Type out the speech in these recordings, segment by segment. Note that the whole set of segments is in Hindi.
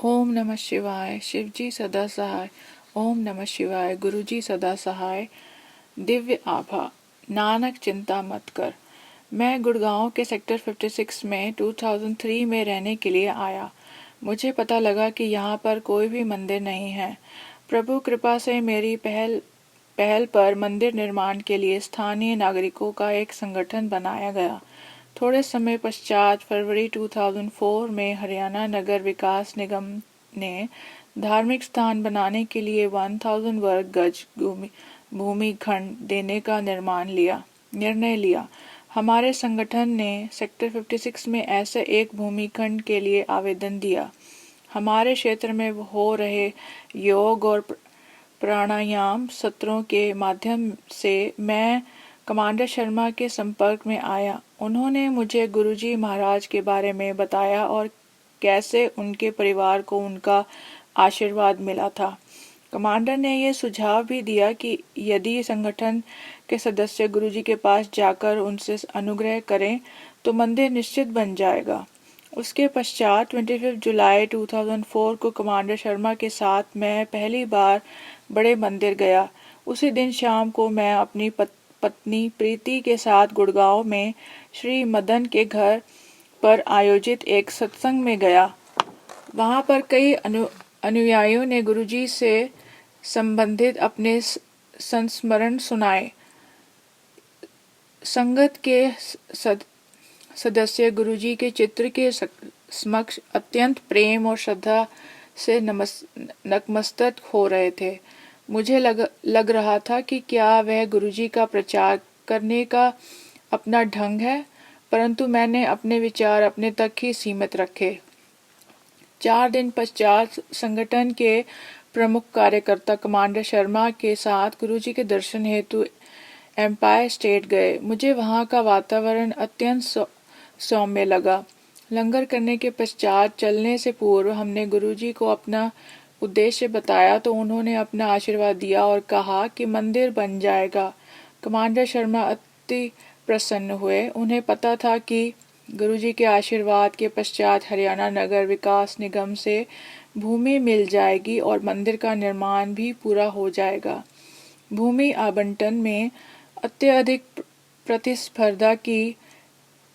ओम नमः शिवाय। शिवजी सदा सहाय। ओम नमः शिवाय। गुरुजी सदा सहाय। दिव्य आभा। नानक चिंता मत कर। मैं गुड़गांव के सेक्टर 56 में 2003 में रहने के लिए आया। मुझे पता लगा कि यहाँ पर कोई भी मंदिर नहीं है। प्रभु कृपा से मेरी पहल पर मंदिर निर्माण के लिए स्थानीय नागरिकों का एक संगठन बनाया गया। थोड़े समय पश्चात फरवरी 2004 में हरियाणा नगर विकास निगम ने धार्मिक स्थान बनाने के लिए 1000 वर्ग गज भूमि खंड देने का निर्णय लिया। हमारे संगठन ने सेक्टर 56 में ऐसे एक भूमि खंड के लिए आवेदन दिया। हमारे क्षेत्र में हो रहे योग और प्राणायाम सत्रों के माध्यम से मैं कमांडर शर्मा के संपर्क में आया। उन्होंने मुझे गुरुजी महाराज के बारे में बताया और कैसे उनके परिवार को उनका आशीर्वाद मिला था। कमांडर ने यह सुझाव भी दिया कि यदि संगठन के सदस्य गुरुजी के पास जाकर उनसे अनुग्रह करें तो मंदिर निश्चित बन जाएगा। उसके पश्चात 25 जुलाई 2004 को कमांडर शर्मा के साथ मैं पहली बार बड़े मंदिर गया। उसी दिन शाम को मैं अपनी पत्नी प्रीति के साथ गुड़गांव में श्री मदन के घर पर आयोजित एक सत्संग में गया। वहां पर कई अनुयायियों ने गुरुजी से संबंधित अपने संस्मरण सुनाए। संगत के सदस्य गुरुजी के चित्र के समक्ष अत्यंत प्रेम और श्रद्धा से नतमस्तक हो रहे थे। मुझे लग रहा था कि क्या वह गुरुजी का प्रचार करने का अपना ढंग है, परंतु मैंने अपने विचार अपने तक ही सीमित रखे। 4 दिन पश्चात संगठन के प्रमुख कार्यकर्ता कमांडर शर्मा के साथ गुरुजी के दर्शन हेतु एम्पायर स्टेट गए। मुझे वहां का वातावरण अत्यंत सौम्य लगा। लंगर करने के पश्चात चलने से पूर्व हमने गुरुजी को अपना उद्देश्य बताया तो उन्होंने अपना आशीर्वाद दिया और कहा कि मंदिर बन जाएगा। कमांडर शर्मा अति प्रसन्न हुए। उन्हें पता था कि गुरुजी के आशीर्वाद के पश्चात हरियाणा नगर विकास निगम से भूमि मिल जाएगी और मंदिर का निर्माण भी पूरा हो जाएगा। भूमि आवंटन में अत्यधिक प्रतिस्पर्धा की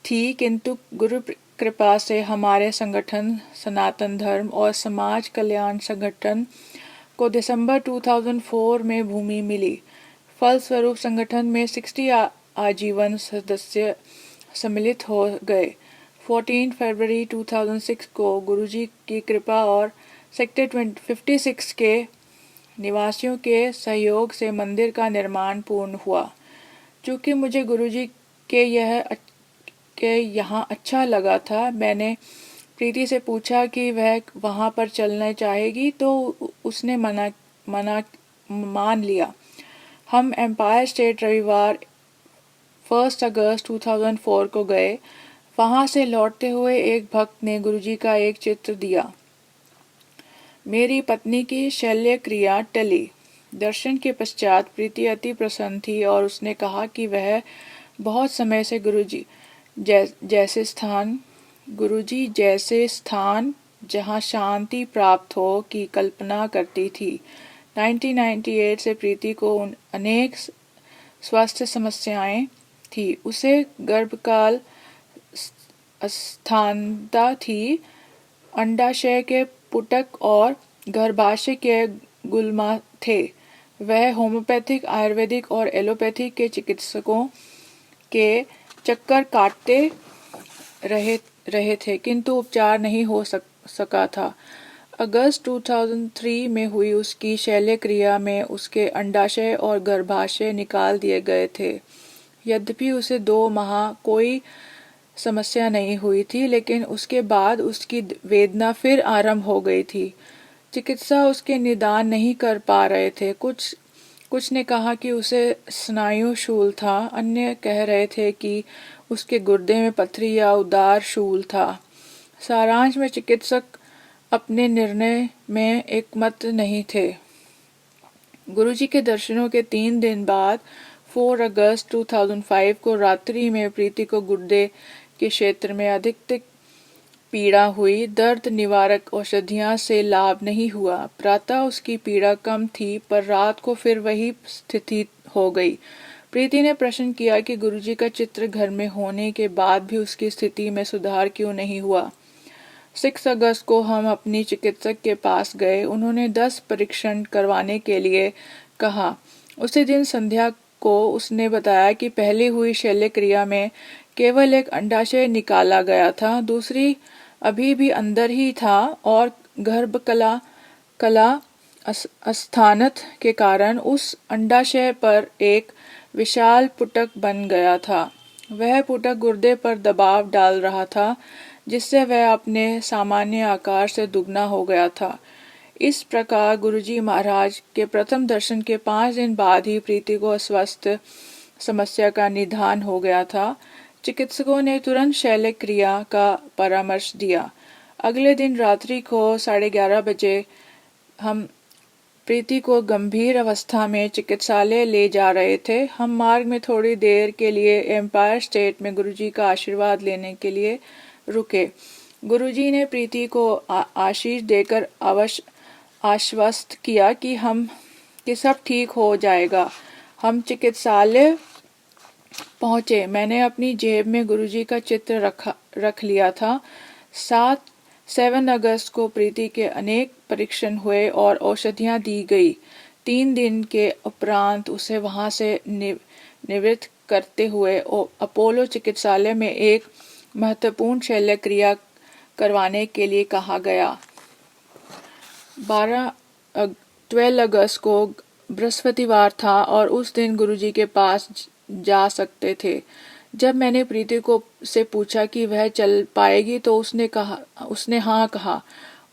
थी, किंतु गुरु कृपा से हमारे संगठन सनातन धर्म और समाज कल्याण संगठन को दिसंबर 2004 में भूमि मिली। फलस्वरूप संगठन में 60 आजीवन सदस्य सम्मिलित हो गए। 14 फरवरी 2006 को गुरुजी की कृपा और सेक्टर 56 के निवासियों के सहयोग से मंदिर का निर्माण पूर्ण हुआ। चूँकि मुझे गुरुजी के यहाँ अच्छा लगा था, मैंने प्रीति से पूछा कि वह वहाँ पर चलना चाहेगी तो उसने मान लिया। हम एम्पायर स्टेट रविवार 1 अगस्त 2004 को गए। वहां से लौटते हुए एक भक्त ने गुरुजी का एक चित्र दिया। मेरी पत्नी की शल्य क्रिया टली। दर्शन के पश्चात प्रीति अति प्रसन्न थी और उसने कहा कि वह बहुत समय से गुरुजी जैसे स्थान जहां शांति प्राप्त हो की कल्पना करती थी। 1998 से प्रीति को अनेक स्वास्थ्य समस्याएं थी। उसे गर्भकाल अस्थानता थी, अंडाशय के पुटक और गर्भाशय के गुल्मा थे। वह होम्योपैथिक, आयुर्वेदिक और एलोपैथिक के चिकित्सकों के चक्कर काटते रहे थे, किंतु उपचार नहीं हो सका था। अगस्त 2003 में हुई उसकी शल्य क्रिया में उसके अंडाशय और गर्भाशय निकाल दिए गए थे। यद्यपि उसे 2 माह कोई समस्या नहीं हुई थी, लेकिन उसके बाद उसकी वेदना फिर आरंभ हो गई थी। चिकित्सा उसके निदान नहीं कर पा रहे थे। कुछ ने कहा कि उसे स्नायु शूल था, अन्य कह रहे थे कि उसके गुर्दे में पथरी या उदार शूल था। सारांश में चिकित्सक अपने निर्णय में एकमत नहीं थे। गुरुजी के दर्शनों के 3 दिन बाद 4 अगस्त 2005 को रात्रि में प्रीति को गुर्दे के क्षेत्र में पीड़ा हुई, दर्द निवारक औषधियां से लाभ नहीं हुआ। प्रातः उसकी पीड़ा कम थी, पर रात को फिर वही स्थिति हो गई। प्रीति ने प्रश्न किया कि गुरुजी का चित्र घर में होने के बाद भी उसकी स्थिति में सुधार क्यों नहीं हुआ। 6 अगस्त को हम अपनी चिकित्सक के पास गए। उन्होंने 10 परीक्षण करवाने के लिए कहा। उसी दिन संध्या को उसने बताया कि पहली हुई शल्य क्रिया में केवल एक अंडाशय निकाला गया था, दूसरी अभी भी अंदर ही था और गर्भकला कला अस्थानत के कारण उस अंडाशय पर एक विशाल पुटक बन गया था। वह पुटक गुर्दे पर दबाव डाल रहा था, जिससे वह अपने सामान्य आकार से दुगना हो गया था। इस प्रकार गुरुजी महाराज के प्रथम दर्शन के 5 दिन बाद ही प्रीति को अस्वस्थ समस्या का निदान हो गया था। चिकित्सकों ने तुरंत शल्य क्रिया का परामर्श दिया। अगले दिन रात्रि को 11:30 बजे हम प्रीति को गंभीर अवस्था में चिकित्सालय ले जा रहे थे। हम मार्ग में थोड़ी देर के लिए एम्पायर स्टेट में गुरुजी का आशीर्वाद लेने के लिए रुके। गुरुजी ने प्रीति को आशीष देकर आश्वस्त किया कि सब ठीक हो जाएगा। हम चिकित्सालय पहुंचे। मैंने अपनी जेब में गुरुजी का चित्र रख लिया था। 7 अगस्त को प्रीति के अनेक परीक्षण हुए और औषधियां दी गई। 3 दिन के उपरांत उसे वहां से निवृत्त करते हुए अपोलो चिकित्सालय में एक महत्वपूर्ण शल्य क्रिया करवाने के लिए कहा गया। 12 अगस्त को बृहस्पतिवार था और उस दिन गुरुजी के पास जा सकते थे। जब मैंने प्रीति को से पूछा कि वह चल पाएगी तो उसने हाँ कहा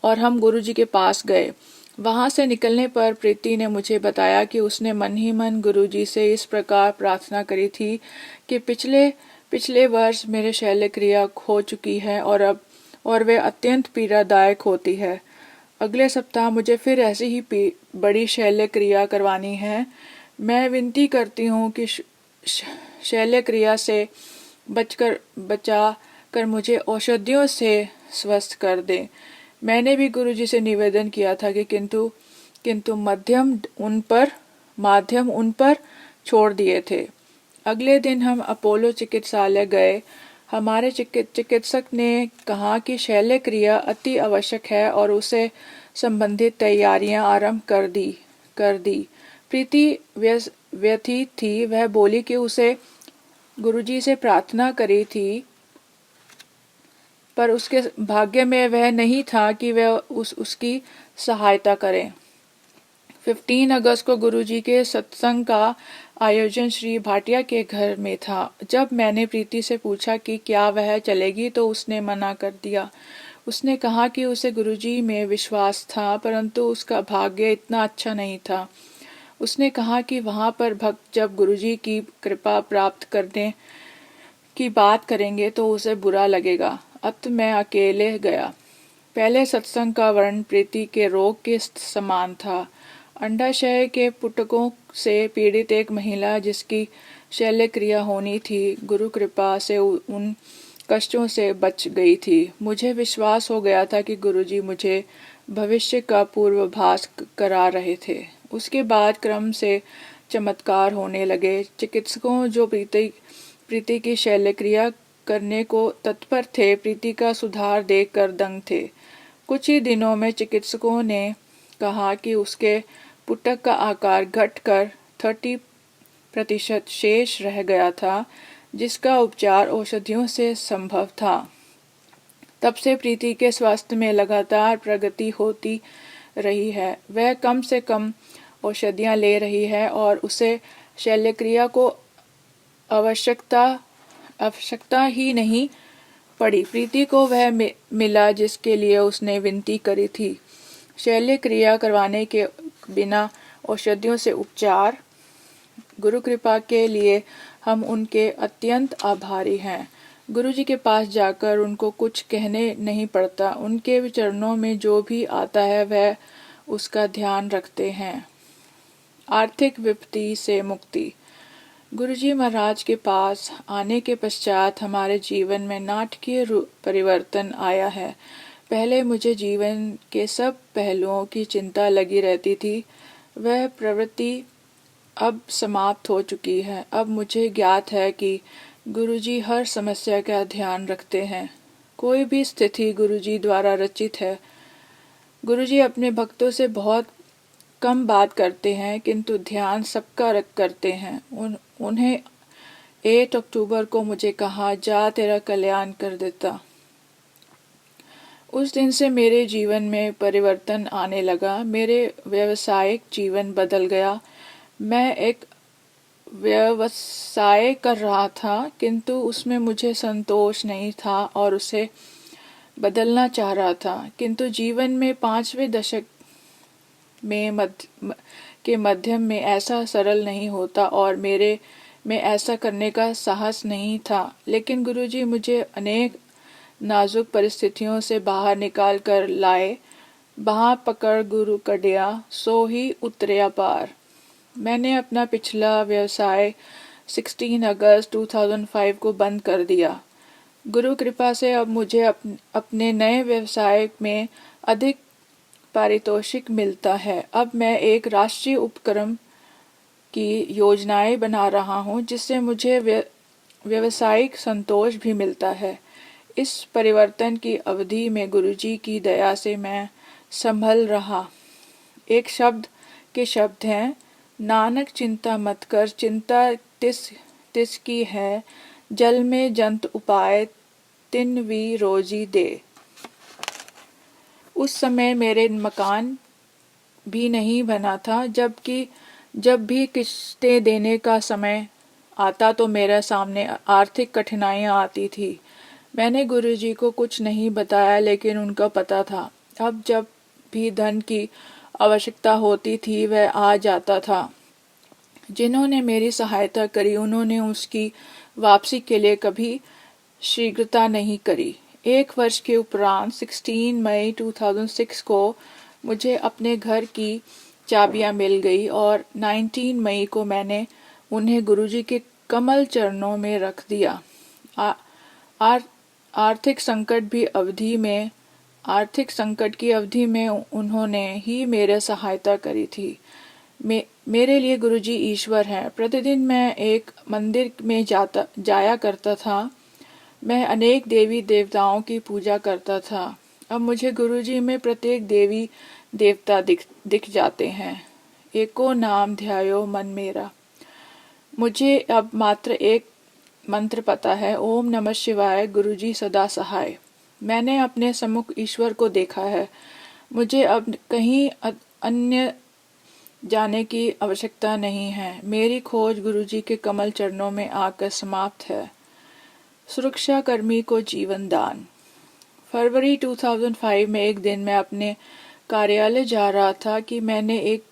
और हम गुरुजी के पास गए। वहां से निकलने पर प्रीति ने मुझे बताया कि उसने मन ही मन गुरुजी से इस प्रकार प्रार्थना करी थी कि पिछले वर्ष मेरे शल्य क्रिया हो चुकी है और वे अत्यंत पीड़ादायक होती है। अगले सप्ताह मुझे फिर ऐसी ही बड़ी शल्य क्रिया करवानी है। मैं विनती करती हूँ कि शल्य क्रिया से बचा कर मुझे औषधियों से स्वस्थ कर दे। मैंने भी गुरुजी से निवेदन किया था कि किंतु माध्यम उन पर छोड़ दिए थे। अगले दिन हम अपोलो चिकित्सालय गए। हमारे चिकित्सक ने कहा कि शल्य क्रिया अति आवश्यक है और उसे संबंधित तैयारियां आरंभ कर दी। प्रीति व्यथित थी। वह बोली कि उसे गुरुजी से प्रार्थना करी थी, पर उसके भाग्य में वह नहीं था कि वह उसकी सहायता करें। 15 अगस्त को गुरुजी के सत्संग का आयोजन श्री भाटिया के घर में था। जब मैंने प्रीति से पूछा कि क्या वह चलेगी तो उसने मना कर दिया। उसने कहा कि उसे गुरुजी में विश्वास था, परंतु उसका भाग्य इतना अच्छा नहीं था। उसने कहा कि वहां पर भक्त जब गुरुजी की कृपा प्राप्त करने की बात करेंगे तो उसे बुरा लगेगा। अत मैं अकेले गया। पहले सत्संग का वर्णन प्रीति के रोग के समान था। अंडाशय के पुटकों से पीड़ित एक महिला जिसकी शल्य क्रिया होनी थी, गुरु कृपा से उन कष्टों से बच गई थी। मुझे विश्वास हो गया था कि गुरुजी मुझे भविष्य का पूर्वाभास करा रहे थे। उसके बाद क्रम से चमत्कार होने लगे। चिकित्सकों जो प्रीति की शल्य क्रिया करने को तत्पर थे, प्रीति का सुधार देखकर दंग थे। कुछ ही दिनों में चिकित्सकों ने कहा कि उसके पुटक का आकार घटकर 30% शेष रह गया था, जिसका उपचार औषधियों से संभव था। तब से प्रीति के स्वास्थ्य में लगातार प्रगति होती रही है। वह कम से कम औषधियां ले रही है और उसे शल्य क्रिया को आवश्यकता ही नहीं पड़ी। प्रीति को वह मिला जिसके लिए उसने विनती करी थी। शल्य क्रिया करवाने के बिना औषधियों से उपचार। गुरु कृपा के लिए हम उनके अत्यंत आभारी हैं। गुरुजी के पास जाकर उनको कुछ कहने नहीं पड़ता। उनके चरणों में जो भी आता है वह उसका ध्यान रखते हैं। आर्थिक विपत्ति से मुक्ति। गुरुजी महाराज के पास आने के पश्चात हमारे जीवन में नाटकीय परिवर्तन आया है। पहले मुझे जीवन के सब पहलुओं की चिंता लगी रहती थी, वह प्रवृत्ति अब समाप्त हो चुकी है। अब मुझे ज्ञात है कि गुरुजी हर समस्या का ध्यान रखते हैं। कोई भी स्थिति गुरुजी द्वारा रचित है। गुरुजी अपने भक्तों से बहुत कम बात करते हैं, किंतु ध्यान सबका करते हैं। उन्हें 8 अक्टूबर को मुझे कहा, जा तेरा कल्याण कर देता। उस दिन से मेरे जीवन में परिवर्तन आने लगा। मेरे व्यावसायिक जीवन बदल गया। मैं एक व्यवसाय कर रहा था, किंतु उसमें मुझे संतोष नहीं था और उसे बदलना चाह रहा था। किंतु जीवन में 5वें दशक में के मध्यम में ऐसा सरल नहीं होता और मेरे में ऐसा करने का साहस नहीं था। लेकिन गुरुजी मुझे अनेक नाजुक परिस्थितियों से बाहर निकाल कर लाए। बाँह पकड़ गुरु कढ़िया, सो ही उतरिया पार। मैंने अपना पिछला व्यवसाय 16 अगस्त 2005 को बंद कर दिया। गुरु कृपा से अब मुझे अपने नए व्यवसाय में अधिक पारितोषिक मिलता है। अब मैं एक राष्ट्रीय उपक्रम की योजनाएं बना रहा हूं, जिससे मुझे व्यवसायिक संतोष भी मिलता है। इस परिवर्तन की अवधि में गुरुजी की दया से मैं संभल रहा। एक शब्द के शब्द हैं, नानक चिंता मत कर, चिंता तिस की है, जल में जंत उपाय, तिन वी रोजी दे। उस समय मेरे मकान भी नहीं बना था, जब भी किस्तें देने का समय आता तो मेरे सामने आर्थिक कठिनाइयां आती थी। मैंने गुरुजी को कुछ नहीं बताया, लेकिन उनका पता था। अब जब भी धन की आवश्यकता होती थी वह आ जाता था। जिन्होंने मेरी सहायता करी उन्होंने उसकी वापसी के लिए कभी शीघ्रता नहीं करी। 1 वर्ष के उपरांत 16 मई 2006 को मुझे अपने घर की चाबियां मिल गई और 19 मई को मैंने उन्हें गुरुजी के कमल चरणों में रख दिया। आर्थिक संकट की अवधि में उन्होंने ही मेरे सहायता करी थी। मेरे लिए गुरुजी ईश्वर हैं। प्रतिदिन मैं एक मंदिर में जाया करता था। मैं अनेक देवी देवताओं की पूजा करता था। अब मुझे गुरुजी में प्रत्येक देवी देवता दिख जाते हैं। एको नाम ध्यायो मन मेरा। मुझे अब मात्र एक मंत्र पता है, ओम नमः शिवाय, गुरुजी सदा सहाय। मैंने अपने सम्मुख ईश्वर को देखा है। मुझे अब कहीं अन्य जाने की आवश्यकता नहीं है। मेरी खोज गुरुजी के कमल चरणों में आकर समाप्त है। सुरक्षा कर्मी को जीवन दान। फरवरी 2005 में एक दिन मैं अपने कार्यालय जा रहा था कि मैंने एक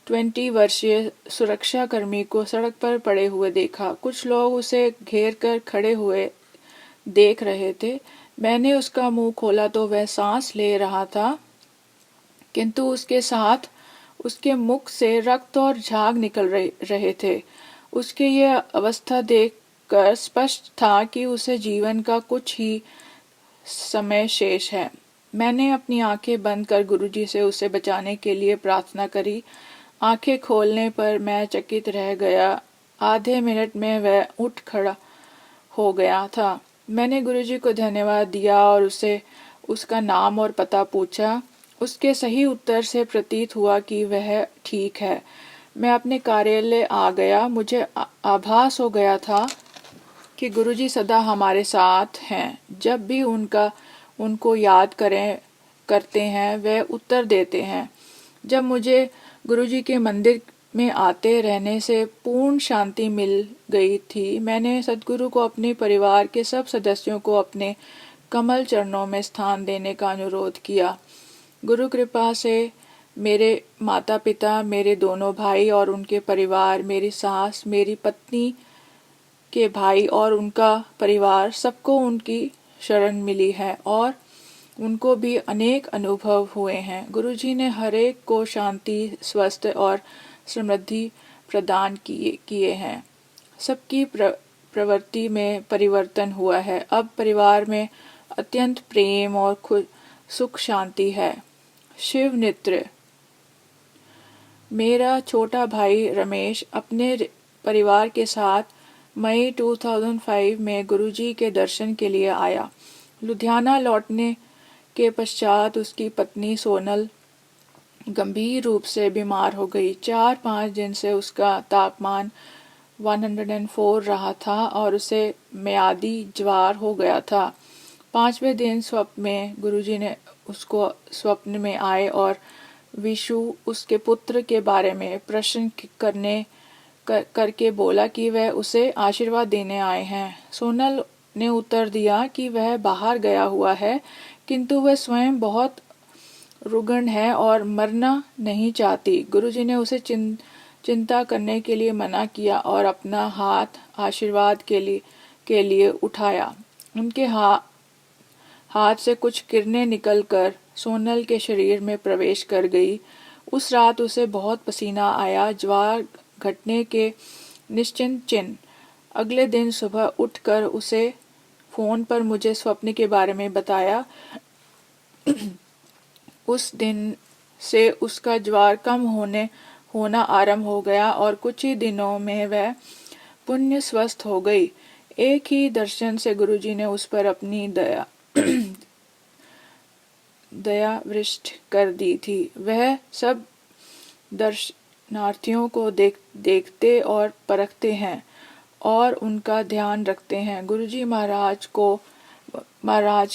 20 वर्षीय सुरक्षा कर्मी को सड़क पर पड़े हुए देखा। कुछ लोग उसे घेर कर खड़े हुए देख रहे थे। मैंने उसका मुंह खोला तो वह सांस ले रहा था, किंतु उसके साथ उसके मुख से रक्त और झाग निकल रहे थे। उसके यह अवस्था देखकर स्पष्ट था कि उसे जीवन का कुछ ही समय शेष है। मैंने अपनी आंखें बंद कर गुरुजी से उसे बचाने के लिए प्रार्थना करी। आंखें खोलने पर मैं चकित रह गया। आधे मिनट में वह उठ खड़ा हो गया था। मैंने गुरुजी को धन्यवाद दिया और उसे उसका नाम और पता पूछा। उसके सही उत्तर से प्रतीत हुआ कि वह ठीक है। मैं अपने कार्यालय आ गया। मुझे आभास हो गया था कि गुरुजी सदा हमारे साथ हैं। जब भी उनको याद करते हैं वे उत्तर देते हैं। जब मुझे गुरुजी के मंदिर में आते रहने से पूर्ण शांति मिल गई थी, मैंने सद्गुरु को अपने परिवार के सब सदस्यों को अपने कमल चरणों में स्थान देने का अनुरोध किया। गुरु कृपा से मेरे माता पिता, मेरे दोनों भाई और उनके परिवार, मेरी सास, मेरी पत्नी के भाई और उनका परिवार, सबको उनकी शरण मिली है और उनको भी अनेक अनुभव हुए हैं। गुरुजी ने हर एक को शांति, स्वस्थ और समृद्धि प्रदान किए हैं। सबकी प्रवृत्ति में परिवर्तन हुआ है। अब परिवार में अत्यंत प्रेम और सुख शांति है। शिव नृत्य। मेरा छोटा भाई रमेश अपने परिवार के साथ मई 2005 में गुरुजी के दर्शन के लिए आया। लुधियाना लौटने के पश्चात उसकी पत्नी सोनल गंभीर रूप से बीमार हो गई। 4-5 दिन से उसका तापमान 104 रहा था और उसे मियादी ज्वर हो गया था। 5वें दिन स्वप्न में गुरुजी ने उसको स्वप्न में आए और विशु उसके पुत्र के बारे में प्रश्न करके बोला कि वह उसे आशीर्वाद देने आए हैं। सोनल ने उत्तर दिया कि वह बाहर गया हुआ है, किंतु वह स्वयं बहुत रुग्ण है और मरना नहीं चाहती। गुरुजी ने उसे चिंता करने के लिए मना किया और अपना हाथ आशीर्वाद के लिए उठाया। उनके हाथ से कुछ किरणें निकलकर सोनल के शरीर में प्रवेश कर गई। उस रात उसे बहुत पसीना आया। ज्वर घटने के निश्चित चिन्ह। अगले दिन सुबह उठकर उसे फोन पर मुझे स्वप्न के बारे में बताया। उस दिन से उसका ज्वर कम होना आरंभ हो गया और कुछ ही दिनों में वह पुण्य स्वस्थ हो गई। एक ही दर्शन से गुरुजी ने उस पर अपनी दया वृष्टि कर दी थी। वह सब दर्शनार्थियों को देखते और परखते हैं और उनका ध्यान रखते हैं। गुरुजी महाराज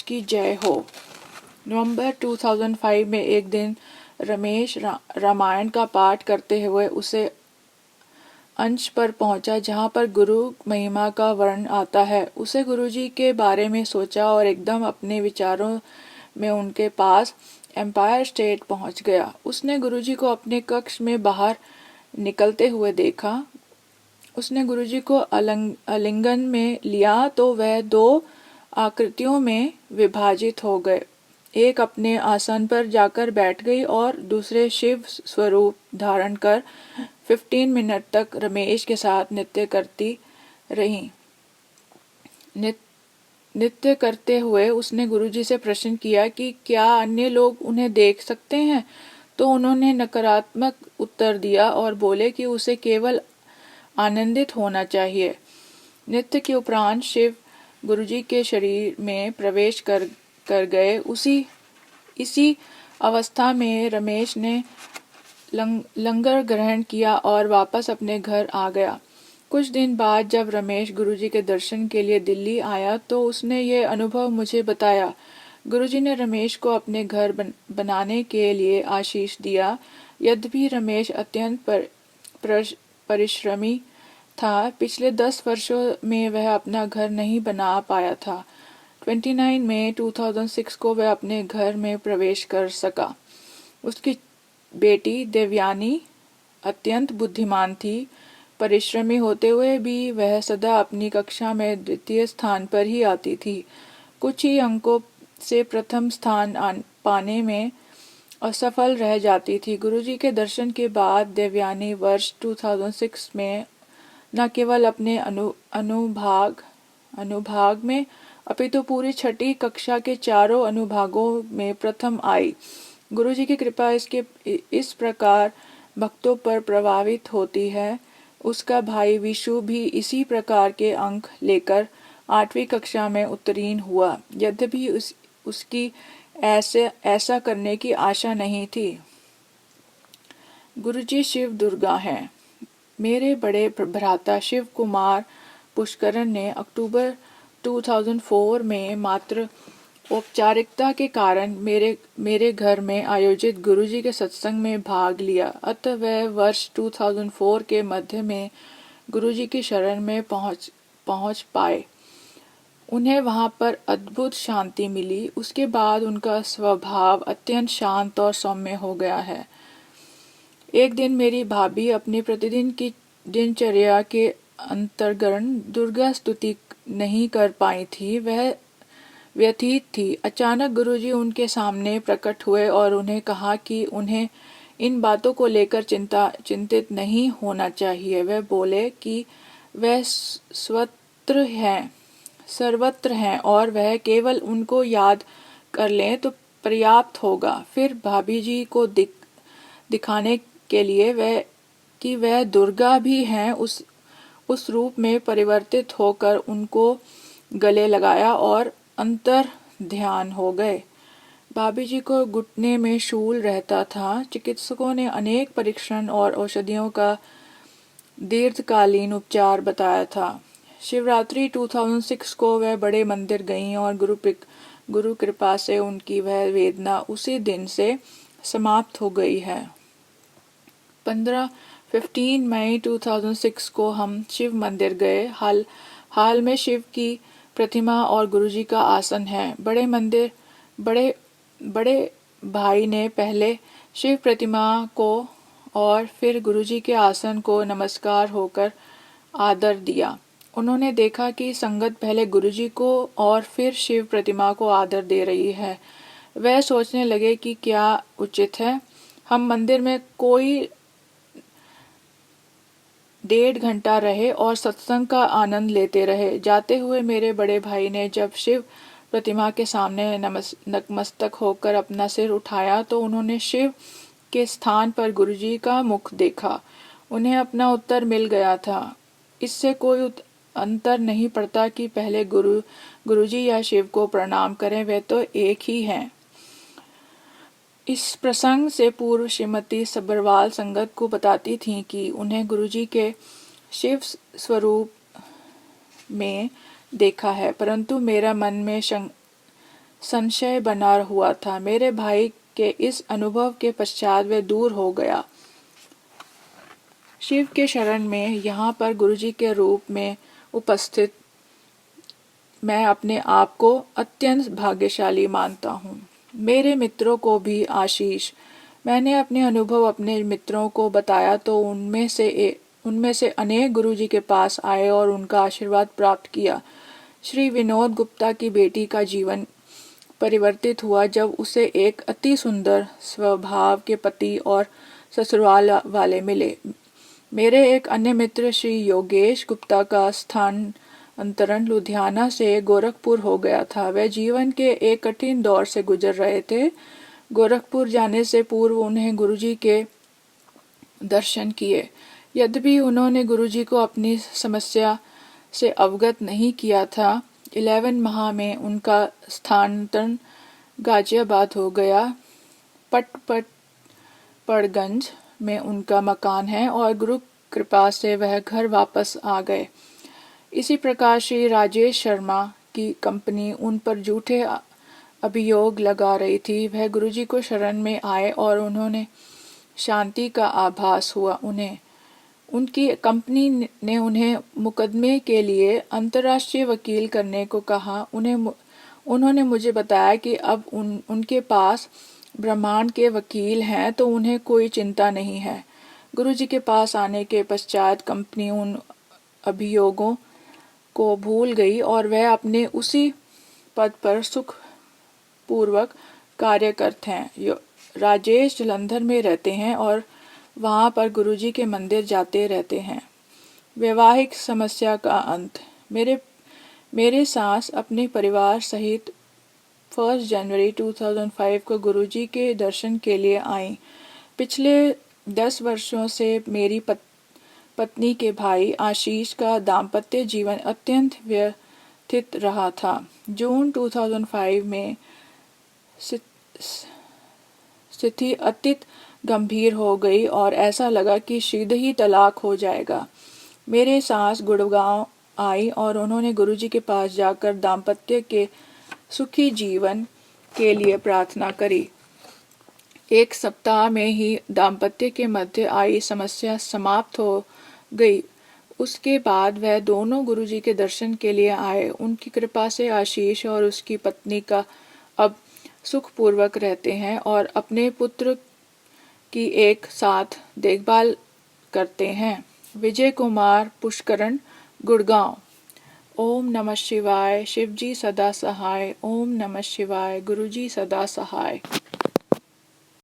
की जय हो। नवंबर 2005 में एक दिन रमेश रामायण का पाठ करते हुए उसे अंश पर पहुंचा जहां पर गुरु महिमा का वर्ण आता है। उसे गुरुजी के बारे में सोचा और एकदम अपने विचारों में उनके पास एम्पायर स्टेट पहुंच गया। उसने गुरुजी को अपने कक्ष में बाहर निकलते हुए देखा। उसने गुरुजी को आलिंगन में लिया तो वह 2 आकृतियों में विभाजित हो गए। एक अपने आसन पर जाकर बैठ गई और दूसरे शिव स्वरूप धारण कर 15 मिनट तक रमेश के साथ नृत्य करती रही। नृत्य करते हुए उसने गुरुजी से प्रश्न किया कि क्या अन्य लोग उन्हें देख सकते हैं, तो उन्होंने नकारात्मक उत्तर दिया और बोले कि उसे केवल आनंदित होना चाहिए। नृत्य के उपरांत शिव गुरुजी के शरीर में प्रवेश कर गए। इसी अवस्था में रमेश ने लंगर ग्रहण किया और वापस अपने घर आ गया। कुछ दिन बाद जब रमेश गुरुजी के दर्शन के लिए दिल्ली आया तो उसने ये अनुभव मुझे बताया। गुरुजी ने रमेश को अपने घर बनाने के लिए आशीष दिया। यद्यपि रमेश अत्यंत परिश्रमी था, पिछले 10 वर्षों में वह अपना घर नहीं बना पाया था। 29 मई 2006 को वह अपने घर में प्रवेश कर सका। उसकी बेटी देवयानी अत्यंत बुद्धिमान थी। परिश्रमी होते हुए भी वह सदा अपनी कक्षा में द्वितीय स्थान पर ही आती थी। कुछ ही अंकों से प्रथम स्थान पाने में असफल रह जाती थी। गुरुजी के दर्शन के बाद देवयानी वर्ष 2006 में न केवल अपने अनुभाग में अपितु पूरी 6ठी कक्षा के चारों अनुभागों में प्रथम आई। गुरुजी की कृपा इस प्रकार भक्तों पर प्रभावित होती है। उसका भाई विशु भी इसी प्रकार के अंक लेकर 8वीं कक्षा में उत्तीर्ण हुआ। यद्यपि उसकी ऐसा करने की आशा नहीं थी। गुरुजी शिव दुर्गा हैं। मेरे बड़े भ्राता शिव कुमार पुष्करण ने अक्टूबर 2004 में मात्र औपचारिकता के कारण मेरे घर में आयोजित गुरुजी के सत्संग में भाग लिया। अतः वह वर्ष 2004 के मध्य में गुरुजी की शरण में पहुंच पाए। उन्हें वहां पर अद्भुत शांति मिली। उसके बाद उनका स्वभाव अत्यंत शांत और सौम्य हो गया है। एक दिन मेरी भाभी अपनी प्रतिदिन की दिनचर्या के अंतर्गत दुर्गा स्तुति नहीं कर पाई थी। वह व्यथित थी। अचानक गुरुजी उनके सामने प्रकट हुए और उन्हें कहा कि उन्हें इन बातों को लेकर चिंतित नहीं होना चाहिए। वह बोले कि वह सर्वत्र हैं और वह केवल उनको याद कर लें तो पर्याप्त होगा। फिर भाभी जी को दिखाने के लिए वह दुर्गा भी हैं, उस रूप में परिवर्तित होकर उनको गले लगाया और अंतर ध्यान हो गए। भाभी जी को घुटने में शूल रहता था। चिकित्सकों ने अनेक परीक्षण और औषधियों का दीर्घकालीन उपचार बताया था। शिवरात्रि 2006 को वह बड़े मंदिर गईं और गुरु कृपा से उनकी वह वेदना उसी दिन से समाप्त हो गई है। 15 मई 2006 को हम शिव मंदिर गए। हाल में शिव की प्रतिमा और गुरुजी का आसन है। बड़े भाई ने पहले शिव प्रतिमा को और फिर गुरुजी के आसन को नमस्कार होकर आदर दिया। उन्होंने देखा कि संगत पहले गुरुजी को और फिर शिव प्रतिमा को आदर दे रही है। वह सोचने लगे कि क्या उचित है। हम मंदिर में कोई 1.5 घंटा रहे और सत्संग का आनंद लेते रहे। जाते हुए मेरे बड़े भाई ने जब शिव प्रतिमा के सामने नतमस्तक होकर अपना सिर उठाया तो उन्होंने शिव के स्थान पर गुरुजी का मुख देखा। उन्हें अपना उत्तर मिल गया था। इससे कोई अंतर नहीं पड़ता कि पहले गुरुजी या शिव को प्रणाम करें, वे तो एक ही हैं। इस प्रसंग से पूर्व श्रीमती सब्बरवाल संगत को बताती थीं कि उन्हें गुरुजी के शिव स्वरूप में देखा है, परंतु मेरा मन में संशय बना हुआ था। मेरे भाई के इस अनुभव के पश्चात वह दूर हो गया। शिव के शरण में यहाँ पर गुरुजी के रूप में उपस्थित मैं अपने आप को अत्यंत भाग्यशाली मानता हूँ। मेरे मित्रों को भी आशीष। मैंने अपने अनुभव अपने मित्रों को बताया तो उनमें से अनेक गुरुजी के पास आए और उनका आशीर्वाद प्राप्त किया। श्री विनोद गुप्ता की बेटी का जीवन परिवर्तित हुआ जब उसे एक अति सुंदर स्वभाव के पति और ससुराल वाले मिले। मेरे एक अन्य मित्र श्री योगेश गुप्ता का स्थानांतरण लुधियाना से गोरखपुर हो गया था। वे जीवन के एक कठिन दौर से गुजर रहे थे। गोरखपुर जाने से पूर्व उन्हें गुरुजी के दर्शन किए। यद्यपि उन्होंने गुरुजी को अपनी समस्या से अवगत नहीं किया था। 11 माह में उनका स्थानांतरण गाजियाबाद हो गया। पड़गंज में उनका मकान है और गुरु कृपा से वह घर वापस आ गए। इसी प्रकार श्री राजेश शर्मा की कंपनी उन पर झूठे अभियोग लगा रही थी। वह गुरुजी को शरण में आए और उन्होंने शांति का आभास हुआ। उनकी कंपनी ने उन्हें मुकदमे के लिए अंतर्राष्ट्रीय वकील करने को कहा। उन्होंने मुझे बताया कि अब उनके पास ब्रह्मांड के वकील हैं तो उन्हें कोई चिंता नहीं है। गुरुजी के पास आने के पश्चात कंपनी उन अभियोगों को भूल गई और वह अपने उसी पद पर सुख पूर्वक कार्य करते हैं। राजेश जलंधर में रहते हैं और वहां पर गुरुजी के मंदिर जाते रहते हैं। वैवाहिक समस्या का अंत। मेरे सास अपने परिवार सहित 1 जनवरी 2005 को गुरुजी के दर्शन के लिए आई। पिछले 10 वर्षों से मेरी पत्नी के भाई आशीष का दाम्पत्य जीवन अत्यंत व्यथित रहा था। जून 2005 में स्थिति अत्यंत गंभीर हो गई और ऐसा लगा कि शीघ्र ही तलाक हो जाएगा। मेरे सास गुड़गांव आई और उन्होंने गुरुजी के पास जाकर दाम्पत्य के सुखी जीवन के लिए प्रार्थना करी। 1 सप्ताह में ही दाम्पत्य के मध्य आई समस्या समाप्त हो गई। उसके बाद वह दोनों गुरुजी के दर्शन के लिए आए। उनकी कृपा से आशीष और उसकी पत्नी का अब सुखपूर्वक रहते हैं और अपने पुत्र की एक साथ देखभाल करते हैं। विजय कुमार, पुष्करण, गुड़गांव। ओम नमः शिवाय। शिवजी सदा सहाय। ओम नमः शिवाय। गुरुजी सदा सहाय।